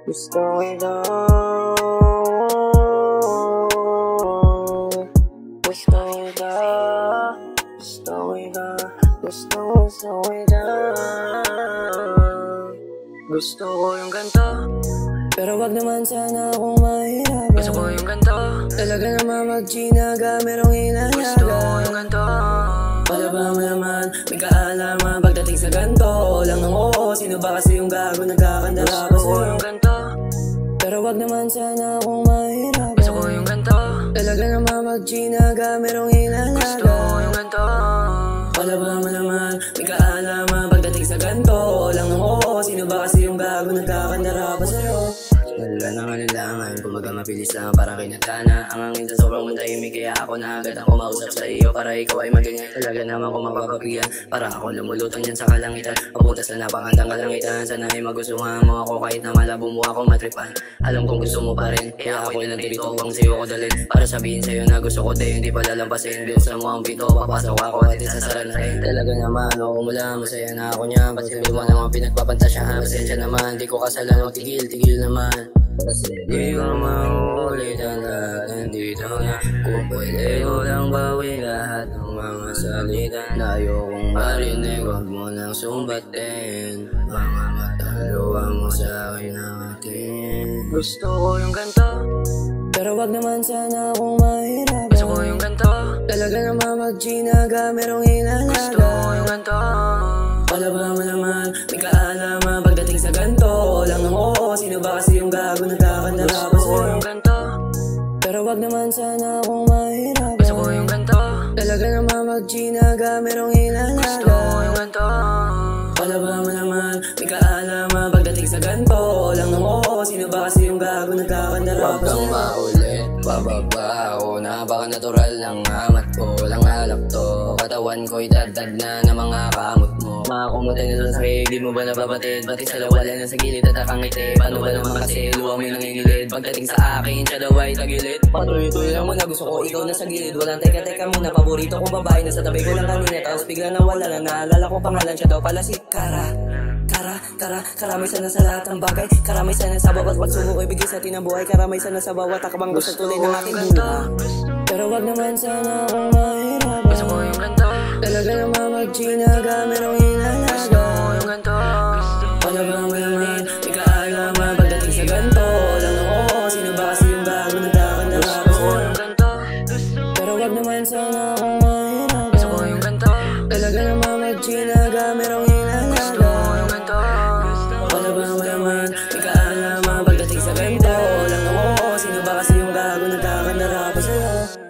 Gusto kita, gusto kita, gusto kita, gusto kita. Gusto ko yung ganito, pero wag naman sana akong mahirap. Gusto ko yung ganito, talaga naman mag-ginaga, merong inalaga. Gusto ko yung ganito, palabang mo naman, may kaalaman pagdating sa ganito. Lang ng oo, sino ba kasi yung gago nagkakandara pa sa'yo? Gusto ko yung ganito, pero wag naman sana akong mahirap. Gusto ko yung ganito, talaga naman mag-ginaga, merong inalaga. Gusto ko yung ganito, palabang mo naman, may kaalaman pagdating sa ganito. Lang ng oo, sino ba kasi yung gago nagkakandara pa sa'yo? Wala nang alangan, kumaga mabilis lang parang kinatana. Ang hangin sa sobrang matahimik, kaya ako na agad ang kumausap sa iyo. Para ikaw ay maganyan, talaga naman kung mapapagyan. Para ako lumulutang dyan sa kalangitan, papunta sa napakandang kalangitan. Sana ay magustuhan mo ako kahit na malabo mo ako matripan. Alam kong gusto mo pa rin, kaya ako'y nandito upang sa'yo ko dalhin. Para sabihin sa'yo na gusto ko din, hindi pa lalampasin. Biusan mo ang pito, papasok ako at isasara na rin. Talaga naman, ako mula, masaya na ako niya. Pati hindi mo naman pinagpapantasyahan. Pasensya naman, di ko kasalan o tigil naman. Kasi di ko mauulit ang lahat nandito na. Kung pwede ko lang bawin lahat ng mga salita na ayokong marinig, wag mo nang sumbatin. Mga mataluan mo sa akin ang atin. Gusto ko yung ganito, pero wag naman sana akong mahirap. Gusto ko yung ganito, talaga naman mag-ginaga, merong inalaga. Gusto ko yung ganito, palabang mo naman, may kaalaman pagdating sa ganito. Lang ng oo, sino ba kasi yung gago nagkakandara pa sa'yo? Gusto ko yung ganito, pero wag naman sana akong mahirap. Gusto ko yung ganito, talaga naman mag-ginaga, merong inalaga. Gusto ko yung ganito, palabang mo naman, may kaalaman pagdating sa ganito. Lang ng oo, sino ba kasi yung gago nagkakandara pa sa'yo? Wag kang maulit, bababa ako na baka natural lang amat ko. Lang alak to, katawan ko'y dagdag na ng mga kamot mo. Makakumutay na sa sakit, di mo ba nababatid? Pati sa lawala na sa gilid at akangiti. Paano ba naman kasi luwang may nangingilid? Pagdating sa akin, siya daw ay tagilid. Patuloy-tuloy lang muna, gusto ko ikaw na sa gilid. Walang teka-teka muna, paborito kong babae na sa tabi ko lang kanina. Tapos bigla na wala na, naalala ko pangalan, siya daw pala si Kara. Karamay sana sa lahat ng bagay. Karamay sana sa bawat pagsubok ibigay sa atin ang buhay. Karamay sana sa bawat akabang gusto tuloy ng aking buhay. Pero wag naman sana akong mahirap. Gusto ko yung ganito, talaga naman mag-ginaga, merong inalaga. Gusto ko yung ganito, palabang mo naman, may kaalaman pagdating sa ganito. Lang ng oo, sino ba kasi yung gago nagkakandara? Gusto ko yung ganito, pero wag naman sana akong mahirap. Gusto ko yung ganito, talaga naman mag-ginaga, merong inalaga. Gusto ko yung ganito, palabang mo naman, may kaalaman pagdating sa ganito. Lang ng oo, sino ba kasi yung gago nagkakandara pa sa'yo?